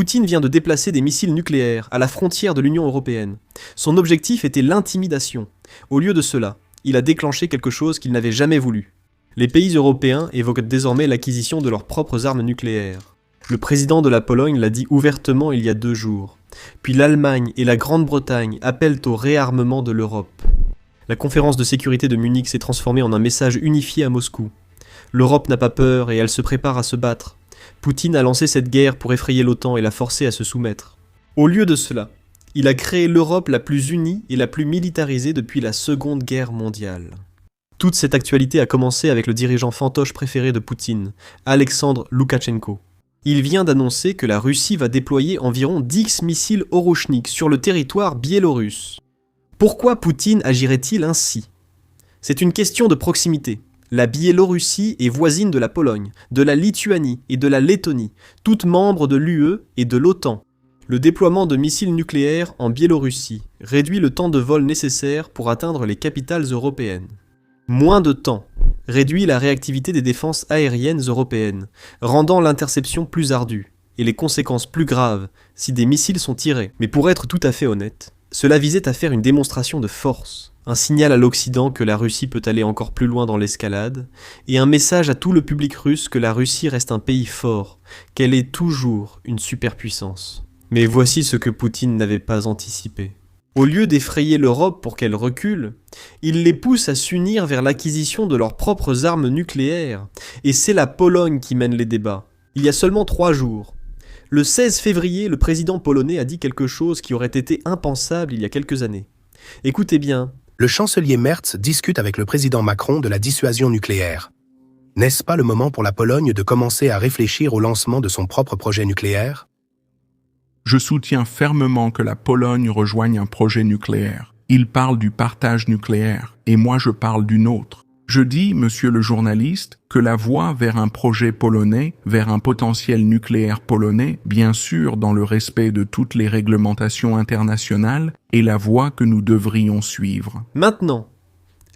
Poutine vient de déplacer des missiles nucléaires à la frontière de l'Union européenne. Son objectif était l'intimidation. Au lieu de cela, il a déclenché quelque chose qu'il n'avait jamais voulu. Les pays européens évoquent désormais l'acquisition de leurs propres armes nucléaires. Le président de la Pologne l'a dit ouvertement il y a 2 jours. Puis l'Allemagne et la Grande-Bretagne appellent au réarmement de l'Europe. La conférence de sécurité de Munich s'est transformée en un message unifié à Moscou. L'Europe n'a pas peur et elle se prépare à se battre. Poutine a lancé cette guerre pour effrayer l'OTAN et la forcer à se soumettre. Au lieu de cela, il a créé l'Europe la plus unie et la plus militarisée depuis la Seconde Guerre mondiale. Toute cette actualité a commencé avec le dirigeant fantoche préféré de Poutine, Alexandre Loukachenko. Il vient d'annoncer que la Russie va déployer environ 10 missiles Orochnik sur le territoire biélorusse. Pourquoi Poutine agirait-il ainsi ? C'est une question de proximité. La Biélorussie est voisine de la Pologne, de la Lituanie et de la Lettonie, toutes membres de l'UE et de l'OTAN. Le déploiement de missiles nucléaires en Biélorussie réduit le temps de vol nécessaire pour atteindre les capitales européennes. Moins de temps réduit la réactivité des défenses aériennes européennes, rendant l'interception plus ardue et les conséquences plus graves si des missiles sont tirés. Mais pour être tout à fait honnête, cela visait à faire une démonstration de force, un signal à l'Occident que la Russie peut aller encore plus loin dans l'escalade, et un message à tout le public russe que la Russie reste un pays fort, qu'elle est toujours une superpuissance. Mais voici ce que Poutine n'avait pas anticipé. Au lieu d'effrayer l'Europe pour qu'elle recule, il les pousse à s'unir vers l'acquisition de leurs propres armes nucléaires, et c'est la Pologne qui mène les débats. Il y a seulement 3 jours. Le 16 février, le président polonais a dit quelque chose qui aurait été impensable il y a quelques années. Écoutez bien. Le chancelier Merz discute avec le président Macron de la dissuasion nucléaire. N'est-ce pas le moment pour la Pologne de commencer à réfléchir au lancement de son propre projet nucléaire ? Je soutiens fermement que la Pologne rejoigne un projet nucléaire. Il parle du partage nucléaire, et moi je parle d'une autre. Je dis, monsieur le journaliste, que la voie vers un projet polonais, vers un potentiel nucléaire polonais, bien sûr dans le respect de toutes les réglementations internationales, est la voie que nous devrions suivre. Maintenant,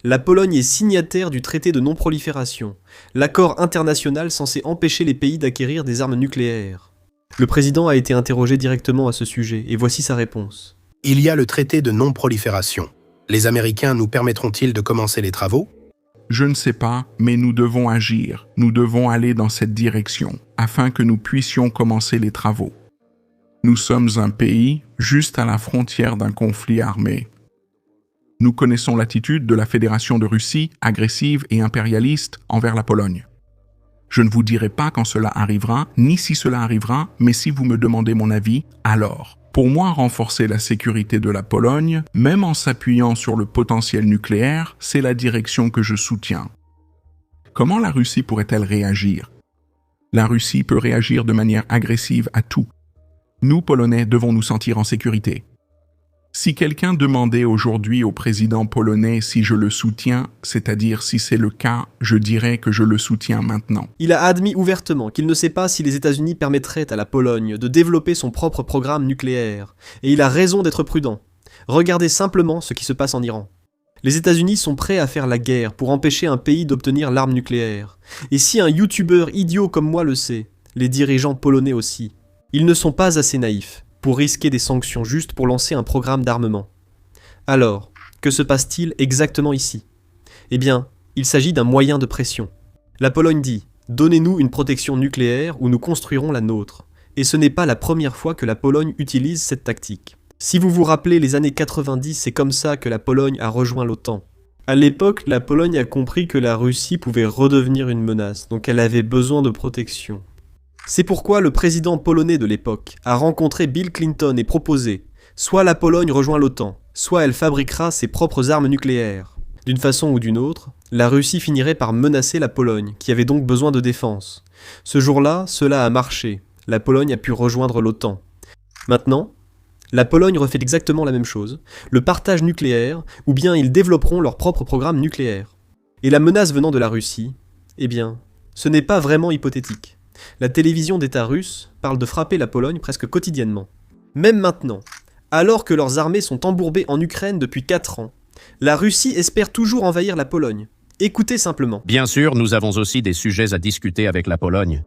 la Pologne est signataire du traité de non-prolifération, l'accord international censé empêcher les pays d'acquérir des armes nucléaires. Le président a été interrogé directement à ce sujet, et voici sa réponse. Il y a le traité de non-prolifération. Les Américains nous permettront-ils de commencer les travaux ? Je ne sais pas, mais nous devons agir. Nous devons aller dans cette direction, afin que nous puissions commencer les travaux. Nous sommes un pays juste à la frontière d'un conflit armé. Nous connaissons l'attitude de la Fédération de Russie, agressive et impérialiste, envers la Pologne. Je ne vous dirai pas quand cela arrivera, ni si cela arrivera, mais si vous me demandez mon avis, alors. Pour moi, renforcer la sécurité de la Pologne, même en s'appuyant sur le potentiel nucléaire, c'est la direction que je soutiens. Comment la Russie pourrait-elle réagir ? La Russie peut réagir de manière agressive à tout. Nous, Polonais, devons nous sentir en sécurité. Si quelqu'un demandait aujourd'hui au président polonais si je le soutiens, c'est-à-dire si c'est le cas, je dirais que je le soutiens maintenant. Il a admis ouvertement qu'il ne sait pas si les États-Unis permettraient à la Pologne de développer son propre programme nucléaire, et il a raison d'être prudent. Regardez simplement ce qui se passe en Iran. Les États-Unis sont prêts à faire la guerre pour empêcher un pays d'obtenir l'arme nucléaire. Et si un youtubeur idiot comme moi le sait, les dirigeants polonais aussi, ils ne sont pas assez naïfs pour risquer des sanctions juste pour lancer un programme d'armement. Alors, que se passe-t-il exactement ici ? Eh bien, il s'agit d'un moyen de pression. La Pologne dit « Donnez-nous une protection nucléaire ou nous construirons la nôtre ». Et ce n'est pas la première fois que la Pologne utilise cette tactique. Si vous vous rappelez les années 90, c'est comme ça que la Pologne a rejoint l'OTAN. À l'époque, la Pologne a compris que la Russie pouvait redevenir une menace, donc elle avait besoin de protection. C'est pourquoi le président polonais de l'époque a rencontré Bill Clinton et proposé « Soit la Pologne rejoint l'OTAN, soit elle fabriquera ses propres armes nucléaires ». D'une façon ou d'une autre, la Russie finirait par menacer la Pologne, qui avait donc besoin de défense. Ce jour-là, cela a marché. La Pologne a pu rejoindre l'OTAN. Maintenant, la Pologne refait exactement la même chose, le partage nucléaire, ou bien ils développeront leur propre programme nucléaire. Et la menace venant de la Russie, eh bien, ce n'est pas vraiment hypothétique. La télévision d'État russe parle de frapper la Pologne presque quotidiennement. Même maintenant, alors que leurs armées sont embourbées en Ukraine depuis 4 ans, la Russie espère toujours envahir la Pologne. Écoutez simplement. Bien sûr, nous avons aussi des sujets à discuter avec la Pologne.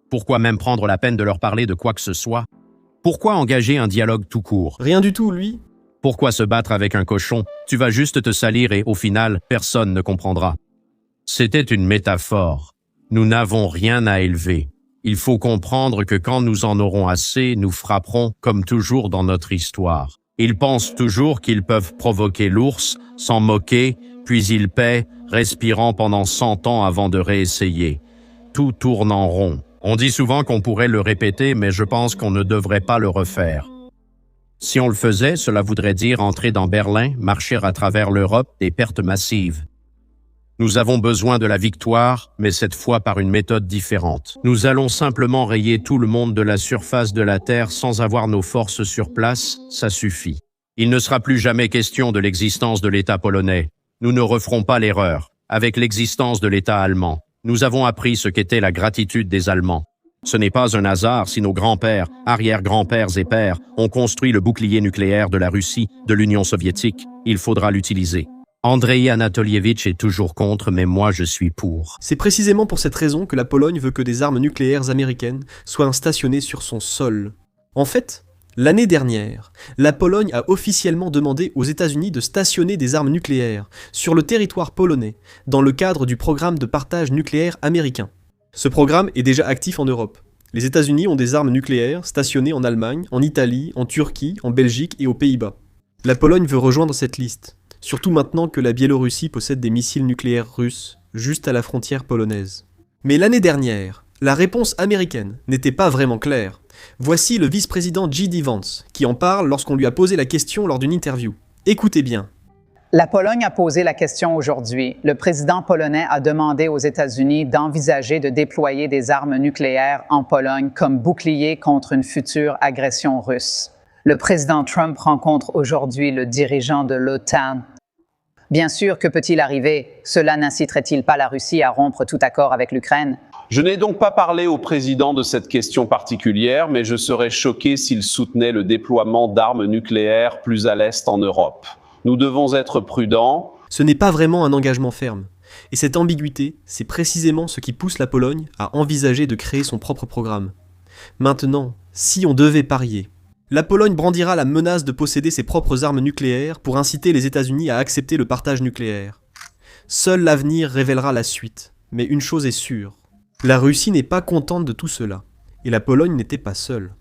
Pourquoi même prendre la peine de leur parler de quoi que ce soit ? Pourquoi engager un dialogue tout court? Rien du tout, lui. Pourquoi se battre avec un cochon? Tu vas juste te salir et, au final, personne ne comprendra. C'était une métaphore. Nous n'avons rien à élever. Il faut comprendre que quand nous en aurons assez, nous frapperons, comme toujours dans notre histoire. Ils pensent toujours qu'ils peuvent provoquer l'ours, s'en moquer, puis ils paient, respirant pendant 100 ans avant de réessayer. Tout tourne en rond. On dit souvent qu'on pourrait le répéter, mais je pense qu'on ne devrait pas le refaire. Si on le faisait, cela voudrait dire entrer dans Berlin, marcher à travers l'Europe, des pertes massives. Nous avons besoin de la victoire, mais cette fois par une méthode différente. Nous allons simplement rayer tout le monde de la surface de la Terre sans avoir nos forces sur place, ça suffit. Il ne sera plus jamais question de l'existence de l'État polonais. Nous ne referons pas l'erreur. Avec l'existence de l'État allemand, nous avons appris ce qu'était la gratitude des Allemands. Ce n'est pas un hasard si nos grands-pères, arrière-grands-pères et pères ont construit le bouclier nucléaire de la Russie, de l'Union soviétique. Il faudra l'utiliser. Andrei Anatolievitch est toujours contre, mais moi je suis pour. C'est précisément pour cette raison que la Pologne veut que des armes nucléaires américaines soient stationnées sur son sol. En fait, l'année dernière, la Pologne a officiellement demandé aux États-Unis de stationner des armes nucléaires sur le territoire polonais dans le cadre du programme de partage nucléaire américain. Ce programme est déjà actif en Europe. Les États-Unis ont des armes nucléaires stationnées en Allemagne, en Italie, en Turquie, en Belgique et aux Pays-Bas. La Pologne veut rejoindre cette liste. Surtout maintenant que la Biélorussie possède des missiles nucléaires russes, juste à la frontière polonaise. Mais l'année dernière, la réponse américaine n'était pas vraiment claire. Voici le vice-président J.D. Vance, qui en parle lorsqu'on lui a posé la question lors d'une interview. Écoutez bien. La Pologne a posé la question aujourd'hui. Le président polonais a demandé aux États-Unis d'envisager de déployer des armes nucléaires en Pologne comme bouclier contre une future agression russe. Le président Trump rencontre aujourd'hui le dirigeant de l'OTAN. Bien sûr, que peut-il arriver? Cela n'inciterait-il pas la Russie à rompre tout accord avec l'Ukraine? Je n'ai donc pas parlé au président de cette question particulière, mais je serais choqué s'il soutenait le déploiement d'armes nucléaires plus à l'est en Europe. Nous devons être prudents. Ce n'est pas vraiment un engagement ferme. Et cette ambiguïté, c'est précisément ce qui pousse la Pologne à envisager de créer son propre programme. Maintenant, si on devait parier, la Pologne brandira la menace de posséder ses propres armes nucléaires pour inciter les États-Unis à accepter le partage nucléaire. Seul l'avenir révélera la suite. Mais une chose est sûre, la Russie n'est pas contente de tout cela. Et la Pologne n'était pas seule.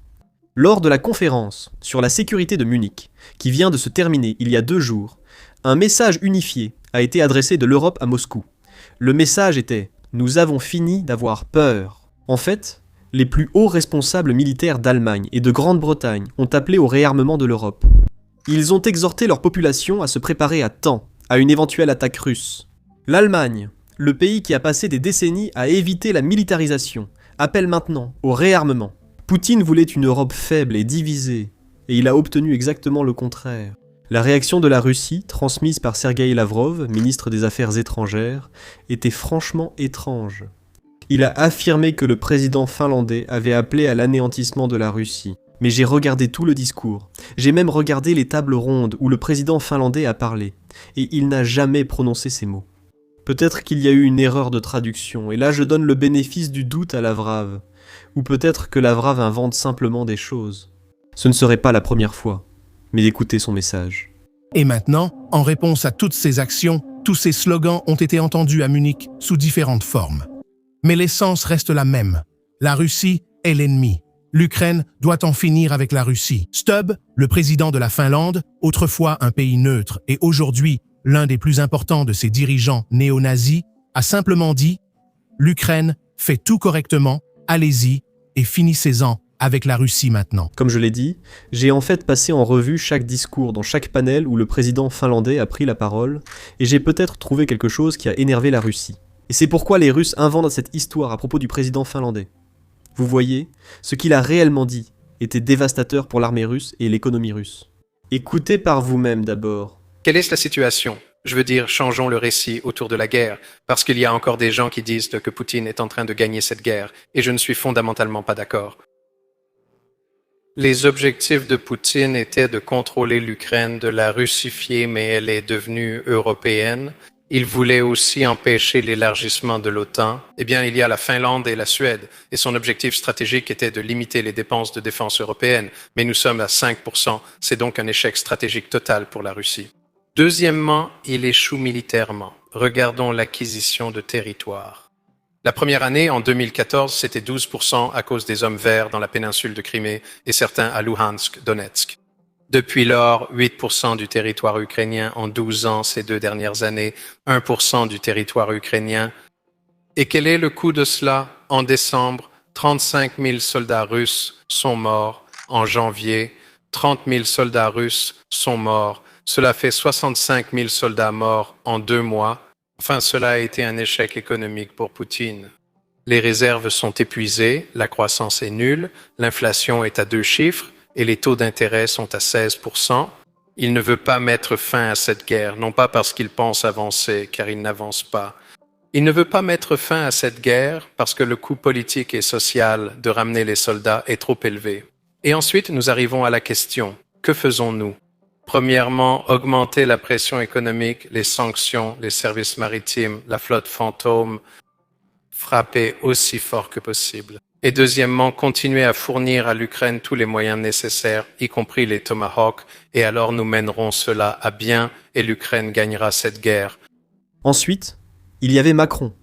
Lors de la conférence sur la sécurité de Munich, qui vient de se terminer il y a 2 jours, un message unifié a été adressé de l'Europe à Moscou. Le message était « Nous avons fini d'avoir peur ». En fait, les plus hauts responsables militaires d'Allemagne et de Grande-Bretagne ont appelé au réarmement de l'Europe. Ils ont exhorté leur population à se préparer à temps à une éventuelle attaque russe. L'Allemagne, le pays qui a passé des décennies à éviter la militarisation, appelle maintenant au réarmement. Poutine voulait une Europe faible et divisée, et il a obtenu exactement le contraire. La réaction de la Russie, transmise par Sergueï Lavrov, ministre des Affaires étrangères, était franchement étrange. Il a affirmé que le président finlandais avait appelé à l'anéantissement de la Russie. Mais j'ai regardé tout le discours. J'ai même regardé les tables rondes où le président finlandais a parlé. Et il n'a jamais prononcé ces mots. Peut-être qu'il y a eu une erreur de traduction, et là je donne le bénéfice du doute à Lavrov. Ou peut-être que Lavrov invente simplement des choses. Ce ne serait pas la première fois, mais d'écouter son message. Et maintenant, en réponse à toutes ces actions, tous ces slogans ont été entendus à Munich sous différentes formes. Mais l'essence reste la même. La Russie est l'ennemi. L'Ukraine doit en finir avec la Russie. Stubb, le président de la Finlande, autrefois un pays neutre et aujourd'hui l'un des plus importants de ses dirigeants néo-nazis, a simplement dit « L'Ukraine fait tout correctement, allez-y et finissez-en avec la Russie maintenant. » Comme je l'ai dit, j'ai en fait passé en revue chaque discours dans chaque panel où le président finlandais a pris la parole, et j'ai peut-être trouvé quelque chose qui a énervé la Russie. Et c'est pourquoi les Russes inventent cette histoire à propos du président finlandais. Vous voyez, ce qu'il a réellement dit était dévastateur pour l'armée russe et l'économie russe. Écoutez par vous-même d'abord. Quelle est la situation? Je veux dire, changeons le récit autour de la guerre, parce qu'il y a encore des gens qui disent que Poutine est en train de gagner cette guerre, et je ne suis fondamentalement pas d'accord. Les objectifs de Poutine étaient de contrôler l'Ukraine, de la russifier, mais elle est devenue européenne. Il voulait aussi empêcher l'élargissement de l'OTAN. Eh bien, il y a la Finlande et la Suède, et son objectif stratégique était de limiter les dépenses de défense européennes, mais nous sommes à 5%, c'est donc un échec stratégique total pour la Russie. Deuxièmement, il échoue militairement. Regardons l'acquisition de territoires. La première année, en 2014, c'était 12% à cause des hommes verts dans la péninsule de Crimée et certains à Luhansk, Donetsk. Depuis lors, 8% du territoire ukrainien en 12 ans ces 2 dernières années, 1% du territoire ukrainien. Et quel est le coût de cela? En décembre, 35 000 soldats russes sont morts. En janvier, 30 000 soldats russes sont morts. Cela fait 65 000 soldats morts en 2 mois. Enfin, cela a été un échec économique pour Poutine. Les réserves sont épuisées, la croissance est nulle, l'inflation est à 2 chiffres, et les taux d'intérêt sont à 16%. Il ne veut pas mettre fin à cette guerre, non pas parce qu'il pense avancer, car il n'avance pas. Il ne veut pas mettre fin à cette guerre parce que le coût politique et social de ramener les soldats est trop élevé. Et ensuite, nous arrivons à la question, que faisons-nous? Premièrement, augmenter la pression économique, les sanctions, les services maritimes, la flotte fantôme, frapper aussi fort que possible. Et deuxièmement, continuer à fournir à l'Ukraine tous les moyens nécessaires, y compris les Tomahawks, et alors nous mènerons cela à bien et l'Ukraine gagnera cette guerre. Ensuite, il y avait Macron.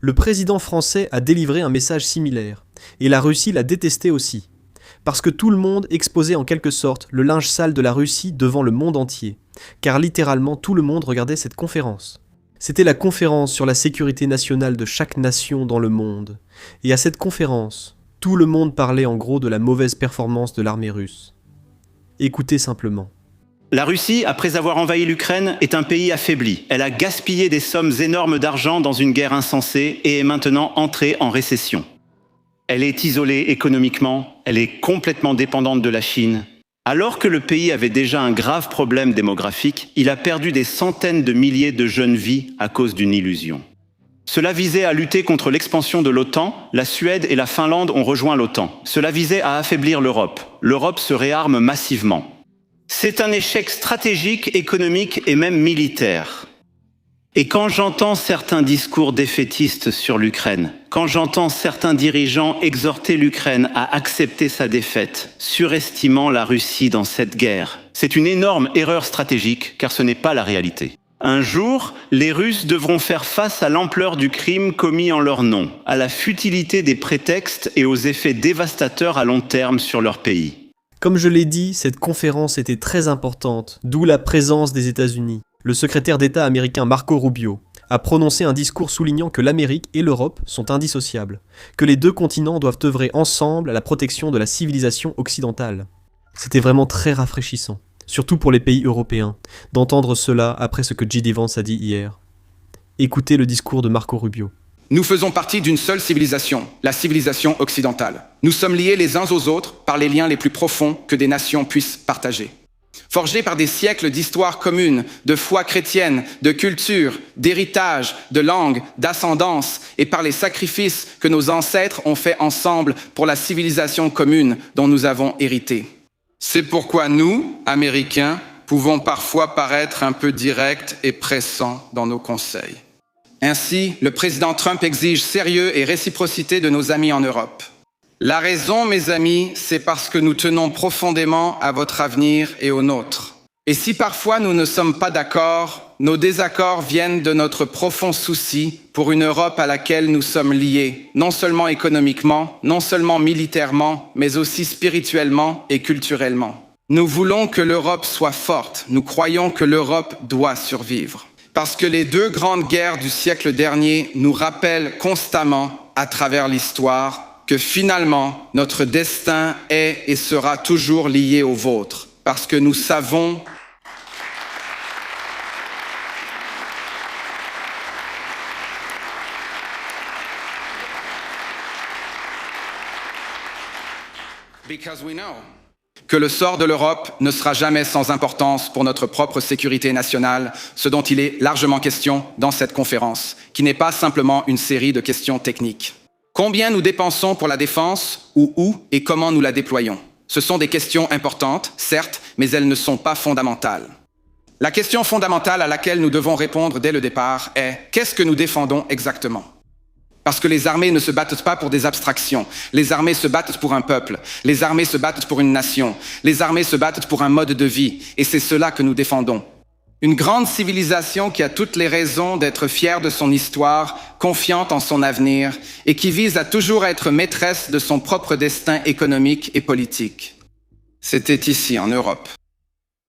Le président français a délivré un message similaire, et la Russie l'a détesté aussi, parce que tout le monde exposait en quelque sorte le linge sale de la Russie devant le monde entier, car littéralement tout le monde regardait cette conférence. C'était la conférence sur la sécurité nationale de chaque nation dans le monde. Et à cette conférence, tout le monde parlait en gros de la mauvaise performance de l'armée russe. Écoutez simplement. La Russie, après avoir envahi l'Ukraine, est un pays affaibli. Elle a gaspillé des sommes énormes d'argent dans une guerre insensée et est maintenant entrée en récession. Elle est isolée économiquement, elle est complètement dépendante de la Chine. Alors que le pays avait déjà un grave problème démographique, il a perdu des centaines de milliers de jeunes vies à cause d'une illusion. Cela visait à lutter contre l'expansion de l'OTAN, la Suède et la Finlande ont rejoint l'OTAN. Cela visait à affaiblir l'Europe. L'Europe se réarme massivement. C'est un échec stratégique, économique et même militaire. Et quand j'entends certains discours défaitistes sur l'Ukraine, quand j'entends certains dirigeants exhorter l'Ukraine à accepter sa défaite, surestimant la Russie dans cette guerre, c'est une énorme erreur stratégique, car ce n'est pas la réalité. Un jour, les Russes devront faire face à l'ampleur du crime commis en leur nom, à la futilité des prétextes et aux effets dévastateurs à long terme sur leur pays. Comme je l'ai dit, cette conférence était très importante, d'où la présence des États-Unis. Le secrétaire d'État américain Marco Rubio a prononcé un discours soulignant que l'Amérique et l'Europe sont indissociables, que les 2 continents doivent œuvrer ensemble à la protection de la civilisation occidentale. C'était vraiment très rafraîchissant, surtout pour les pays européens, d'entendre cela après ce que J.D. Vance a dit hier. Écoutez le discours de Marco Rubio. Nous faisons partie d'une seule civilisation, la civilisation occidentale. Nous sommes liés les uns aux autres par les liens les plus profonds que des nations puissent partager. Forgés par des siècles d'histoire commune, de foi chrétienne, de culture, d'héritage, de langue, d'ascendance, et par les sacrifices que nos ancêtres ont faits ensemble pour la civilisation commune dont nous avons hérité. C'est pourquoi nous, Américains, pouvons parfois paraître un peu directs et pressants dans nos conseils. Ainsi, le président Trump exige sérieux et réciprocité de nos amis en Europe. La raison, mes amis, c'est parce que nous tenons profondément à votre avenir et au nôtre. Et si parfois nous ne sommes pas d'accord, nos désaccords viennent de notre profond souci pour une Europe à laquelle nous sommes liés, non seulement économiquement, non seulement militairement, mais aussi spirituellement et culturellement. Nous voulons que l'Europe soit forte, nous croyons que l'Europe doit survivre. Parce que les 2 grandes guerres du siècle dernier nous rappellent constamment, à travers l'histoire, que finalement, notre destin est et sera toujours lié au vôtre, parce que nous savons que le sort de l'Europe ne sera jamais sans importance pour notre propre sécurité nationale, ce dont il est largement question dans cette conférence, qui n'est pas simplement une série de questions techniques. Combien nous dépensons pour la défense, ou où et comment nous la déployons? Ce sont des questions importantes, certes, mais elles ne sont pas fondamentales. La question fondamentale à laquelle nous devons répondre dès le départ est « qu'est-ce que nous défendons exactement ?» Parce que les armées ne se battent pas pour des abstractions. Les armées se battent pour un peuple. Les armées se battent pour une nation. Les armées se battent pour un mode de vie. Et c'est cela que nous défendons. Une grande civilisation qui a toutes les raisons d'être fière de son histoire, confiante en son avenir, et qui vise à toujours être maîtresse de son propre destin économique et politique. C'était ici, en Europe,